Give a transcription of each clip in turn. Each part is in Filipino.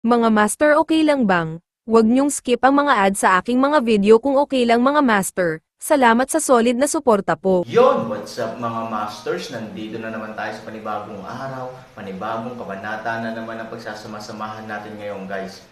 Mga master, okay lang bang? Huwag niyong skip ang mga ad sa aking mga video kung okay lang mga master. Salamat sa solid na suporta po. Yon, what's up mga masters? Nandito na naman tayo sa panibagong araw, panibagong kabanata na naman ang pagsasama-samahan natin ngayon guys.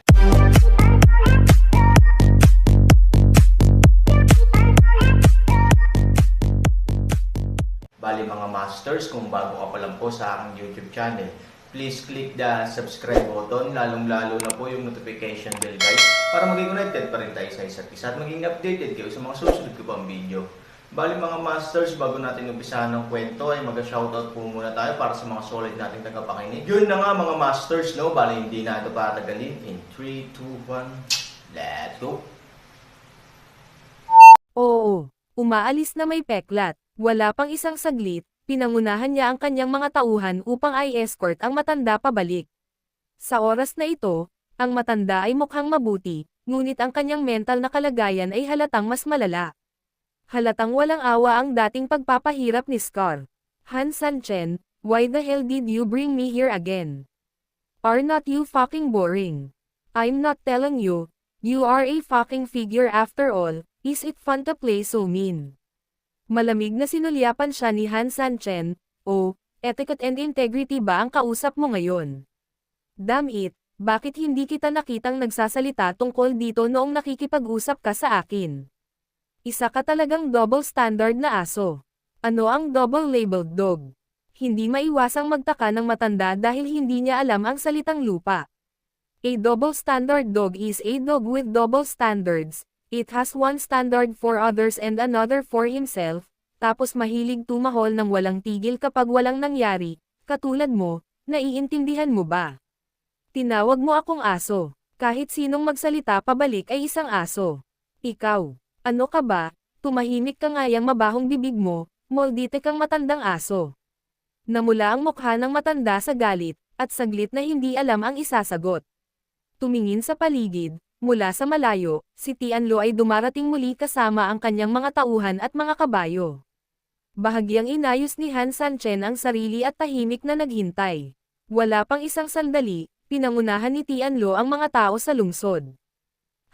Bali mga masters, kung bago ka pa lang po sa aking YouTube channel, please click the subscribe button, lalong-lalo na po yung notification bell guys, para maging connected pa rin tayo sa isa't isa at maging updated kayo sa mga susunod ko pang video. Bali mga masters, bago natin umpisahan ng kwento ay mag-shoutout po muna tayo para sa mga solid nating tagapakinig. Yun na nga mga masters, no? Bali hindi na ito patagalin. In 3, 2, 1, let's go! Oo, umaalis na may peklat. Wala pang isang saglit, pinangunahan niya ang kanyang mga tauhan upang i-escort ang matanda pabalik. Sa oras na ito, ang matanda ay mukhang mabuti, ngunit ang kanyang mental na kalagayan ay halatang mas malala. Halatang walang awa ang dating pagpapahirap ni Scar. Han Sanchen, why the hell did you bring me here again? Are not you fucking boring? I'm not telling you, you are a fucking figure after all, is it fun to play so mean? Malamig na sinulyapan siya ni Han Sanchen, oh, etiquette and integrity ba ang kausap mo ngayon? Damn it, bakit hindi kita nakitang nagsasalita tungkol dito noong nakikipag-usap ka sa akin? Isa ka talagang double standard na aso. Ano ang double-labeled dog? Hindi maiwasang magtaka ng matanda dahil hindi niya alam ang salitang lupa. A double standard dog is a dog with double standards. It has one standard for others and another for himself, tapos mahilig tumahol ng walang tigil kapag walang nangyari, katulad mo, naiintindihan mo ba? Tinawag mo akong aso. Kahit sinong magsalita pabalik ay isang aso. Ikaw. Ano ka ba? Tumahimik ka nga yang mabahong bibig mo, moldite kang matandang aso. Namula ang mukha ng matanda sa galit, at saglit na hindi alam ang isasagot. Tumingin sa paligid, mula sa malayo, si Tianlo ay dumarating muli kasama ang kanyang mga tauhan at mga kabayo. Bahagyang inayos ni Han Sanchen ang sarili at tahimik na naghintay. Wala pang isang sandali, pinangunahan ni Tianlo ang mga tao sa lungsod.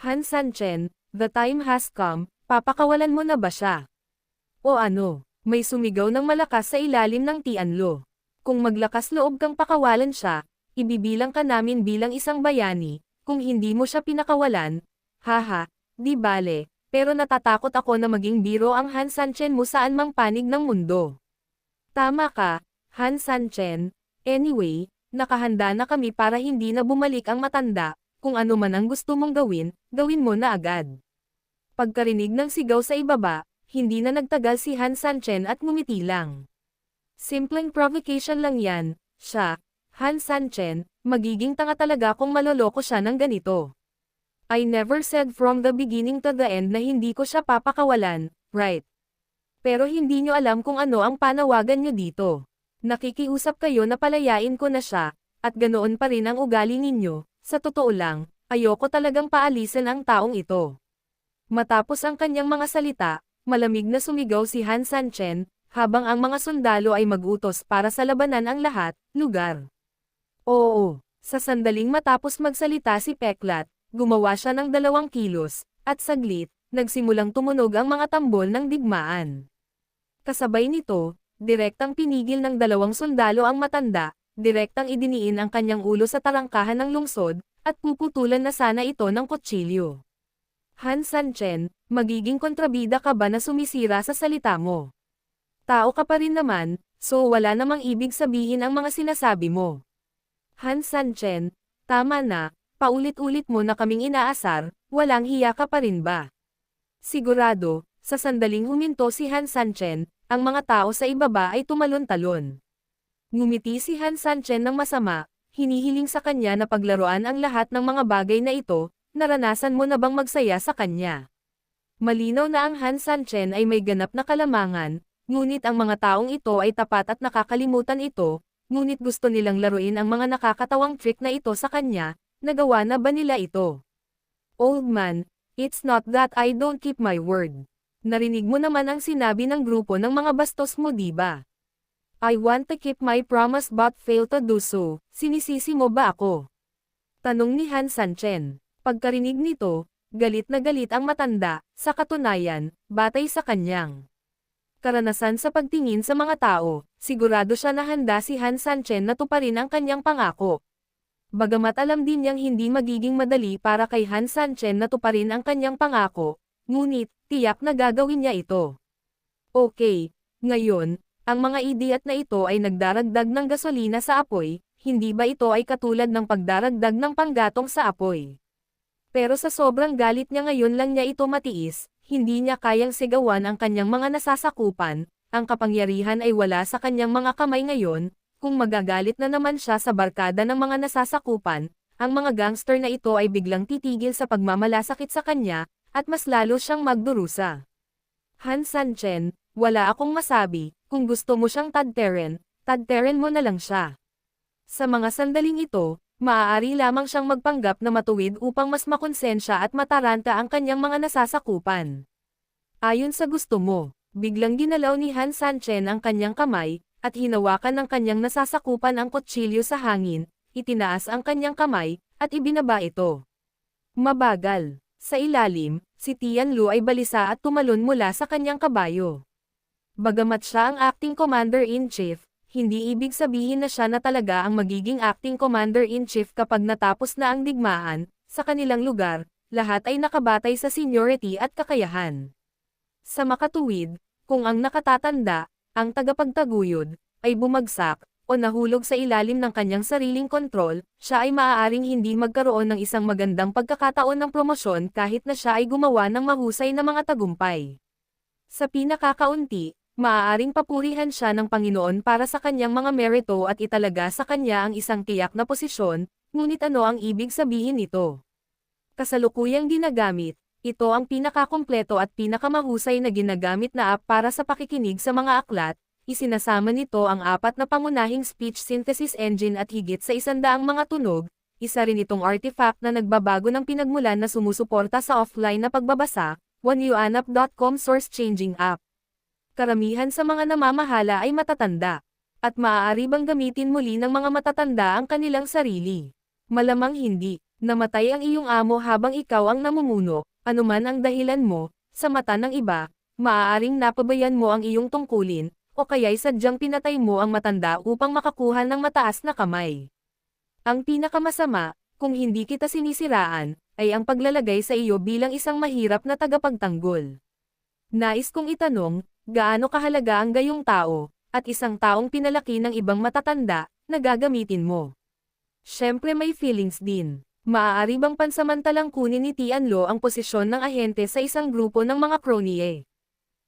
Han Sanchen, the time has come, papakawalan mo na ba siya? O ano, may sumigaw ng malakas sa ilalim ng Tianlo. Kung maglakas loob kang pakawalan siya, ibibilang ka namin bilang isang bayani, kung hindi mo siya pinakawalan, haha, di bale, pero natatakot ako na maging biro ang Han Sanchen mo saan mang panig ng mundo. Tama ka, Han Sanchen, anyway, nakahanda na kami para hindi na bumalik ang matanda, kung ano man ang gusto mong gawin, gawin mo na agad. Pagkarinig ng sigaw sa ibaba, hindi na nagtagal si Han Sanchen at ngumiti lang. Simpleng provocation lang yan, siya, Han Sanchen, magiging tanga talaga kung maloloko siya ng ganito. I never said from the beginning to the end na hindi ko siya papakawalan, right? Pero hindi nyo alam kung ano ang panawagan nyo dito. Nakikiusap kayo na palayain ko na siya, at ganoon pa rin ang ugali ninyo, sa totoo lang, ayoko talagang paalisin ang taong ito. Matapos ang kanyang mga salita, malamig na sumigaw si Han Sanchen, habang ang mga sundalo ay mag-utos para sa labanan ang lahat, lugar. Oo, sa sandaling matapos magsalita si Peklat, gumawa siya ng 2 kilos, at saglit, nagsimulang tumunog ang mga tambol ng digmaan. Kasabay nito, direktang pinigil ng 2 sundalo ang matanda, direktang idiniin ang kanyang ulo sa tarangkahan ng lungsod, at puputulan na sana ito ng kutsilyo. Han Sanchen, magiging kontrabida ka ba na sumisira sa salita mo? Tao ka pa rin naman, so wala namang ibig sabihin ang mga sinasabi mo. Han Sanchen, tama na, paulit-ulit mo na kaming inaasar, walang hiya ka pa rin ba? Sigurado, sa sandaling huminto si Han Sanchen, ang mga tao sa ibaba ay tumalon-talon. Ngumiti si Han Sanchen ng masama, hinihiling sa kanya na paglaruan ang lahat ng mga bagay na ito. Naranasan mo na bang magsaya sa kanya? Malinaw na ang Han Sanchen ay may ganap na kalamangan, ngunit ang mga taong ito ay tapat at nakakalimutan ito, ngunit gusto nilang laruin ang mga nakakatawang trick na ito sa kanya, nagawa na ba nila ito? Old man, it's not that I don't keep my word. Narinig mo naman ang sinabi ng grupo ng mga bastos mo diba? I want to keep my promise but fail to do so, sinisisi mo ba ako? Tanong ni Han Sanchen. Pagkarinig nito, galit na galit ang matanda, sa katunayan, batay sa kanyang karanasan sa pagtingin sa mga tao, sigurado siya na handa si Han Sanchen na tuparin ang kanyang pangako. Bagamat alam din niyang hindi magiging madali para kay Han Sanchen na tuparin ang kanyang pangako, ngunit, tiyak na gagawin niya ito. Okay, ngayon, ang mga idiot na ito ay nagdaragdag ng gasolina sa apoy, hindi ba ito ay katulad ng pagdaragdag ng panggatong sa apoy? Pero sa sobrang galit niya ngayon lang niya ito matiis, hindi niya kayang sigawan ang kanyang mga nasasakupan, ang kapangyarihan ay wala sa kanyang mga kamay ngayon, kung magagalit na naman siya sa barkada ng mga nasasakupan, ang mga gangster na ito ay biglang titigil sa pagmamalasakit sa kanya, at mas lalo siyang magdurusa. Han Sanchen, wala akong masabi, kung gusto mo siyang tadteren mo na lang siya. Sa mga sandaling ito, maaari lamang siyang magpanggap na matuwid upang mas makonsensya at mataranta ang kanyang mga nasasakupan. Ayon sa gusto mo, biglang ginalaw ni Han Sanchen ang kanyang kamay, at hinawakan ng kanyang nasasakupan ang kutsilyo sa hangin, itinaas ang kanyang kamay, at ibinaba ito. Mabagal. Sa ilalim, si Tianlu ay balisa at tumalon mula sa kanyang kabayo. Bagamat siya ang acting commander-in-chief, hindi ibig sabihin na siya na talaga ang magiging acting commander-in-chief kapag natapos na ang digmaan, sa kanilang lugar, lahat ay nakabatay sa seniority at kakayahan. Sa makatuwid, kung ang nakatatanda, ang tagapagtaguyod, ay bumagsak, o nahulog sa ilalim ng kanyang sariling kontrol, siya ay maaaring hindi magkaroon ng isang magandang pagkakataon ng promosyon kahit na siya ay gumawa ng mahusay na mga tagumpay. Sa pinakakaunti, maaaring papurihan siya ng Panginoon para sa kanyang mga merito at italaga sa kanya ang isang tiyak na posisyon, ngunit ano ang ibig sabihin nito? Kasalukuyang ginagamit, ito ang pinakakumpleto at pinakamahusay na ginagamit na app para sa pakikinig sa mga aklat, isinasama nito ang 4 na pangunahing speech synthesis engine at higit sa 100 mga tunog, isa rin itong artifact na nagbabago ng pinagmulan na sumusuporta sa offline na pagbabasa, OneUAnap.com source changing app. Karamihan sa mga namamahala ay matatanda. At maaari bang gamitin muli ng mga matatanda ang kanilang sarili? Malamang hindi. Namatay ang iyong amo habang ikaw ang namumuno, anuman ang dahilan mo, sa mata ng iba, maaaring napabayan mo ang iyong tungkulin, o kaya'y sadyang pinatay mo ang matanda upang makakuha ng mataas na kamay. Ang pinakamasama, kung hindi kita sinisiraan, ay ang paglalagay sa iyo bilang isang mahirap na tagapagtanggol. Nais kong itanong, gaano kahalaga ang gayong tao, at isang taong pinalaki ng ibang matatanda, na gagamitin mo? Siyempre may feelings din. Maaari bang pansamantalang kunin ni Tianlu ang posisyon ng ahente sa isang grupo ng mga crony?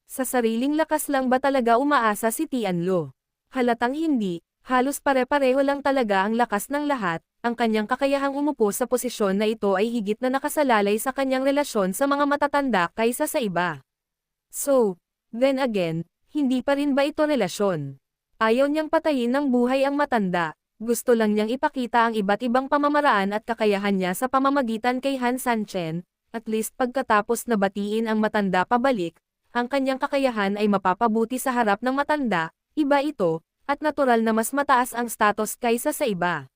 Sa sariling lakas lang ba talaga umaasa si Tianlu? Halatang hindi, halos pare-pareho lang talaga ang lakas ng lahat, ang kanyang kakayahang umupo sa posisyon na ito ay higit na nakasalalay sa kanyang relasyon sa mga matatanda kaysa sa iba. So, then again, hindi pa rin ba ito relasyon? Ayaw niyang patayin ng buhay ang matanda, gusto lang niyang ipakita ang iba't ibang pamamaraan at kakayahan niya sa pamamagitan kay Han Sanchen, at least pagkatapos na batiin ang matanda pabalik, ang kanyang kakayahan ay mapapabuti sa harap ng matanda, iba ito, at natural na mas mataas ang status kaysa sa iba.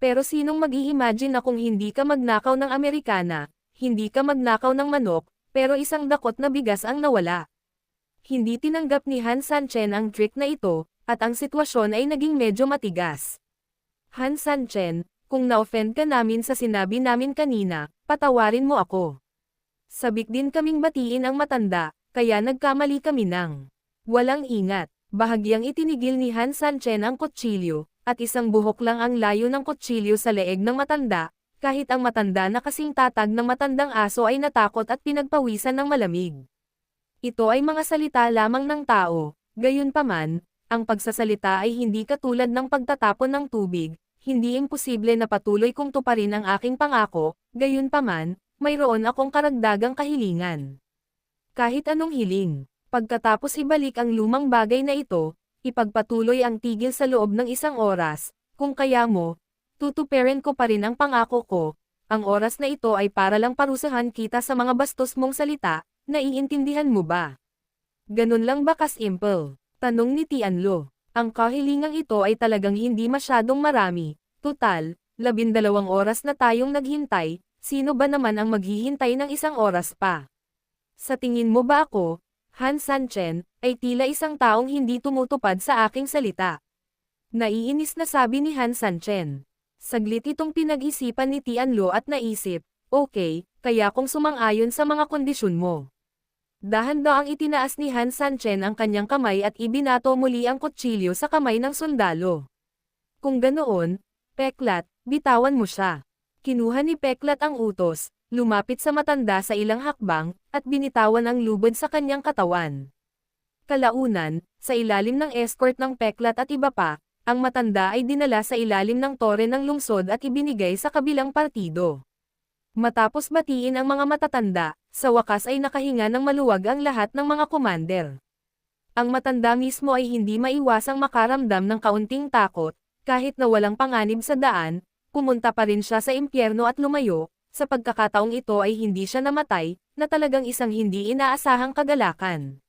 Pero sinong mag-i-imagine na kung hindi ka magnakaw ng Amerikana, hindi ka magnakaw ng manok, pero isang dakot na bigas ang nawala. Hindi tinanggap ni Han Sanchen ang trick na ito, at ang sitwasyon ay naging medyo matigas. Han Sanchen, kung na-offend ka namin sa sinabi namin kanina, patawarin mo ako. Sabik din kaming batiin ang matanda, kaya nagkamali kami ng walang ingat. Bahagyang itinigil ni Han Sanchen ang kutsilyo, at isang buhok lang ang layo ng kutsilyo sa leeg ng matanda, kahit ang matanda na kasing tatag ng matandang aso ay natakot at pinagpawisan ng malamig. Ito ay mga salita lamang ng tao, gayunpaman, ang pagsasalita ay hindi katulad ng pagtatapon ng tubig, hindi imposible na patuloy kong tuparin ang aking pangako, gayunpaman, mayroon akong karagdagang kahilingan. Kahit anong hiling, pagkatapos ibalik ang lumang bagay na ito, ipagpatuloy ang tigil sa loob ng 1 oras, kung kaya mo, tutuparin ko pa rin ang pangako ko, ang oras na ito ay para lang parusahan kita sa mga bastos mong salita, naiintindihan mo ba? Ganun lang ba kasimple? Tanong ni Tianlu. Ang kahilingang ito ay talagang hindi masyadong marami, tutal, 12 oras na tayong naghintay, sino ba naman ang maghihintay ng 1 oras pa? Sa tingin mo ba ako, Han Sanchen, ay tila isang taong hindi tumutupad sa aking salita? Naiinis na sabi ni Han Sanchen. Saglit itong pinag-isipan ni Tianlo at naisip, okay, kaya kung sumang-ayon sa mga kondisyon mo. Dahan-daang itinaas ni Han Sanchen ang kanyang kamay at ibinato muli ang kutsilyo sa kamay ng sundalo. Kung ganoon, Peklat, bitawan mo siya. Kinuha ni Peklat ang utos, lumapit sa matanda sa ilang hakbang, at binitawan ang lubid sa kanyang katawan. Kalaunan, sa ilalim ng escort ng Peklat at iba pa, ang matanda ay dinala sa ilalim ng tore ng lungsod at ibinigay sa kabilang partido. Matapos batiin ang mga matatanda, sa wakas ay nakahinga ng maluwag ang lahat ng mga commander. Ang matanda mismo ay hindi maiwasang makaramdam ng kaunting takot, kahit na walang panganib sa daan, pumunta pa rin siya sa impyerno at lumayo, sa pagkakataong ito ay hindi siya namatay, na talagang isang hindi inaasahang kagalakan.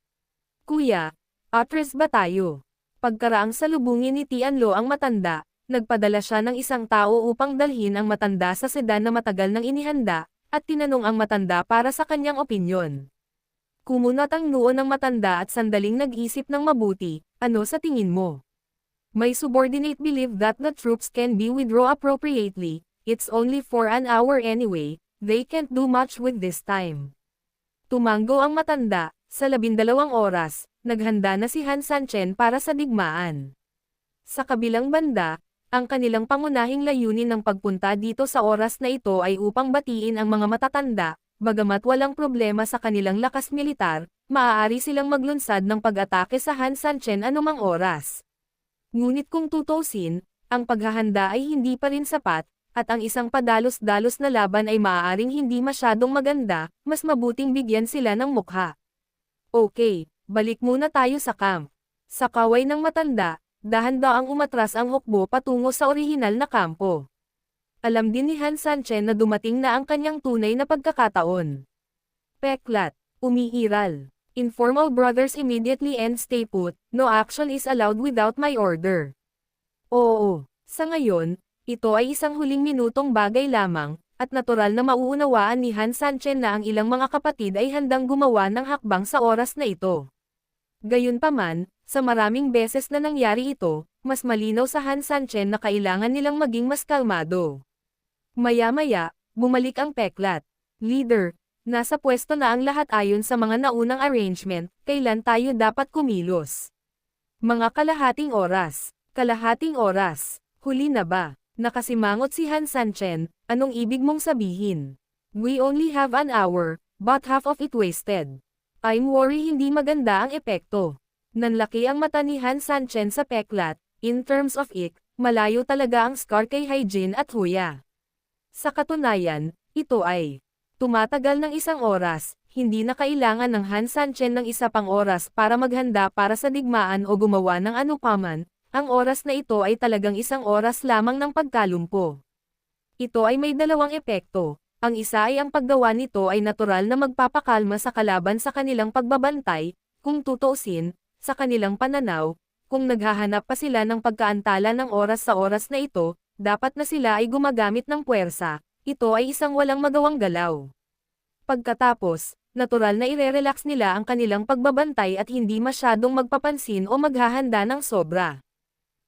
Kuya, atras ba tayo? Pagkaraang salubungin ni Tianlo ang matanda, nagpadala siya ng isang tao upang dalhin ang matanda sa sedan na matagal nang inihanda, at tinanong ang matanda para sa kanyang opinyon. Kumunat ang noo ng matanda at sandaling nag-isip ng mabuti, ano sa tingin mo? My subordinate believe that the troops can be withdraw appropriately, it's only for an hour anyway, they can't do much with this time. Tumango ang matanda, sa 12 oras, naghanda na si Han Sanchen para sa digmaan. Sa kabilang banda, ang kanilang pangunahing layunin ng pagpunta dito sa oras na ito ay upang batiin ang mga matatanda, bagamat walang problema sa kanilang lakas militar, maaari silang maglunsad ng pag-atake sa Han Sanchen anumang oras. Ngunit kung tutusin, ang paghahanda ay hindi pa rin sapat, at ang isang padalos-dalos na laban ay maaaring hindi masyadong maganda, mas mabuting bigyan sila ng mukha. Okay, balik muna tayo sa camp. Sa kaway ng matanda, dahan-daang umatras ang hukbo patungo sa orihinal na kampo. Alam din ni Han Sanchen na dumating na ang kanyang tunay na pagkakataon. Peklat, umiiral. Inform all brothers immediately and stay put, no action is allowed without my order. Oo, sa ngayon, ito ay isang huling minutong bagay lamang, at natural na mauunawaan ni Han Sanchen na ang ilang mga kapatid ay handang gumawa ng hakbang sa oras na ito. Gayunpaman, sa maraming beses na nangyari ito, mas malinaw sa Han Sanchen na kailangan nilang maging mas kalmado. Maya-maya, bumalik ang Peklat. Leader, nasa pwesto na ang lahat ayon sa mga naunang arrangement, kailan tayo dapat kumilos? Mga kalahating oras, huli na ba? Nakasimangot si Han Sanchen, anong ibig mong sabihin? We only have an hour, but half of it wasted. I'm worry hindi maganda ang epekto. Nanlaki ang mata ni Han Sanchen sa Peklat, in terms of ik, malayo talaga ang scar kay Hyjin at Huya. Sa katunayan, ito ay tumatagal ng 1 oras, hindi na kailangan ng Han Sanchen ng 1 pang oras para maghanda para sa digmaan o gumawa ng anupaman, ang oras na ito ay talagang 1 oras lamang ng pagkalumpo. Ito ay may dalawang epekto, ang isa ay ang paggawa nito ay natural na magpapakalma sa kalaban sa kanilang pagbabantay, kung tutuusin, sa kanilang pananaw, kung naghahanap pa sila ng pagkaantala ng oras sa oras na ito, dapat na sila ay gumagamit ng puwersa. Ito ay isang walang magawang galaw. Pagkatapos, natural na ire-relax nila ang kanilang pagbabantay at hindi masyadong magpapansin o maghahanda ng sobra.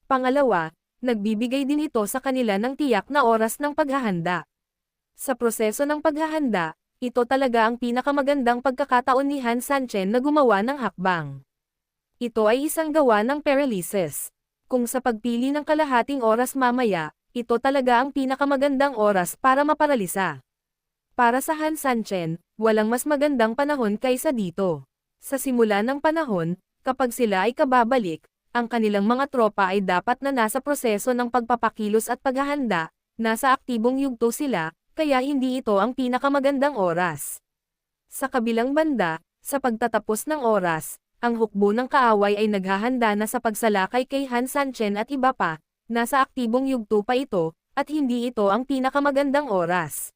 Pangalawa, nagbibigay din ito sa kanila ng tiyak na oras ng paghahanda. Sa proseso ng paghahanda, ito talaga ang pinakamagandang pagkakataon ni Han Sanchen na gumawa ng hakbang. Ito ay isang gawa ng paralysis. Kung sa pagpili ng kalahating oras mamaya, ito talaga ang pinakamagandang oras para maparalisa. Para sa Han Sanchen, walang mas magandang panahon kaysa dito. Sa simula ng panahon, kapag sila ay kababalik, ang kanilang mga tropa ay dapat na nasa proseso ng pagpapakilos at paghahanda, nasa aktibong yugto sila, kaya hindi ito ang pinakamagandang oras. Sa kabilang banda, sa pagtatapos ng oras, ang hukbo ng kaaway ay naghahanda na sa pagsalakay kay Han Sanchen at iba pa, nasa aktibong yugto pa ito, at hindi ito ang pinakamagandang oras.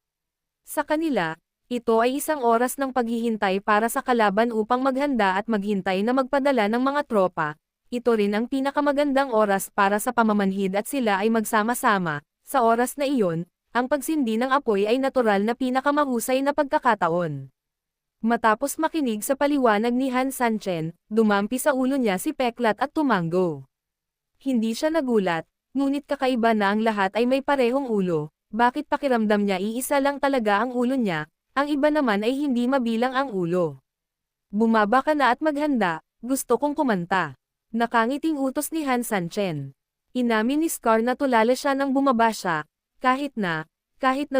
Sa kanila, ito ay 1 oras ng paghihintay para sa kalaban upang maghanda at maghintay na magpadala ng mga tropa. Ito rin ang pinakamagandang oras para sa pamamanhid at sila ay magsama-sama, Sa oras na iyon, ang pagsindi ng apoy ay natural na pinakamahusay na pagkakataon. Matapos makinig sa paliwanag ni Han Sanchen, dumampi sa ulo niya si Peklat at tumango. Hindi siya nagulat, ngunit kakaiba na ang lahat ay may parehong ulo. Bakit pakiramdam niya iisa lang talaga ang ulo niya, ang iba naman ay hindi mabilang ang ulo. Bumaba ka na at maghanda, gusto kong kumanta. Nakangiting utos ni Han Sanchen. Inamin ni Scar na tulala siya nang bumaba siya, kahit na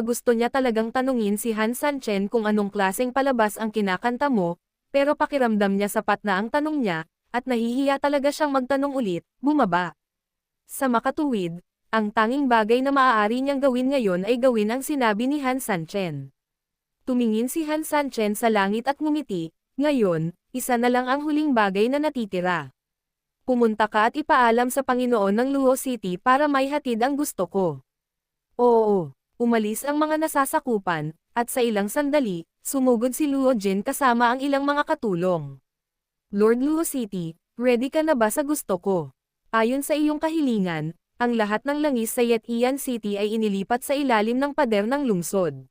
gusto niya talagang tanungin si Han Sanchen kung anong klaseng palabas ang kinakanta mo, pero pakiramdam niya sapat na ang tanong niya, at nahihiya talaga siyang magtanong ulit, bumaba. Sa makatuwid, ang tanging bagay na maaari niyang gawin ngayon ay gawin ang sinabi ni Han Sanchen. Tumingin si Han Sanchen sa langit at ngumiti, ngayon, isa na lang ang huling bagay na natitira. Pumunta ka at ipaalam sa Panginoon ng Luo City para may hatid ang gusto ko. Oo, umalis ang mga nasasakupan, at sa ilang sandali, sumugod si Luo Jin kasama ang ilang mga katulong. Lord Luo City, ready ka na ba sa gusto ko? Ayon sa iyong kahilingan, ang lahat ng langis sa Yetian City ay inilipat sa ilalim ng pader ng lungsod.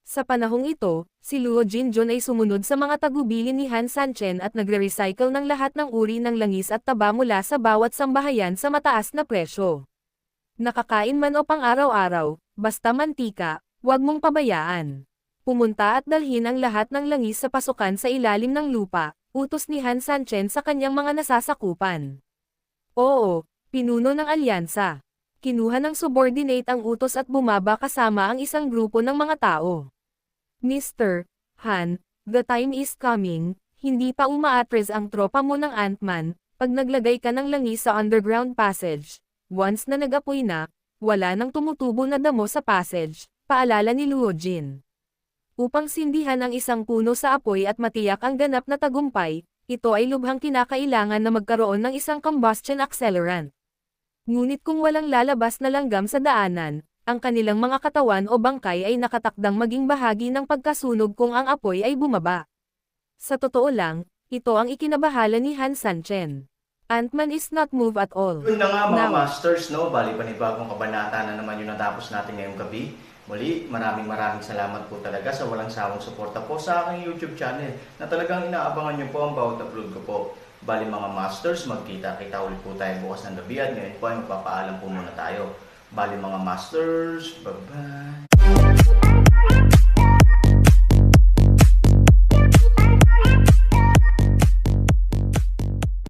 Sa panahong ito, si Luo Jinjun ay sumunod sa mga tagubilin ni Han Sanchen at nagre-recycle ng lahat ng uri ng langis at taba mula sa bawat sambahayan sa mataas na presyo. Nakakain man o pang-araw-araw, basta mantika, huwag mong pabayaan. Pumunta at dalhin ang lahat ng langis sa pasukan sa ilalim ng lupa, utos ni Han Sanchen sa kanyang mga nasasakupan. Oo, pinuno ng alyansa. Kinuha ng subordinate ang utos at bumaba kasama ang isang grupo ng mga tao. Mr. Han, the time is coming, hindi pa umaatres ang tropa mo ng Ant-Man, pag naglagay ka ng langis sa underground passage. Once na nag-apoy na, wala nang tumutubo na damo sa passage, paalala ni Luo Jin. Upang sindihan ang isang puno sa apoy at matiyak ang ganap na tagumpay, ito ay lubhang kinakailangan na magkaroon ng isang combustion accelerant. Ngunit kung walang lalabas na langgam sa daanan, ang kanilang mga katawan o bangkay ay nakatakdang maging bahagi ng pagkasunog kung ang apoy ay bumaba. Sa totoo lang, ito ang ikinabahala ni Han Sanchen. Ant-Man is not moved at all. Yun na nga mga Now, masters, no? Bali panibagong kabanata na naman yung natapos natin ngayong gabi. Muli, maraming salamat po talaga sa walang sawang suporta po sa aking YouTube channel na talagang inaabangan niyo po ang bawat upload ko po. Bali mga masters, magkita-kita ulit po tayo bukas ng gabi at ngayon po ay magpapaalam po muna tayo. Bali mga masters, bye-bye!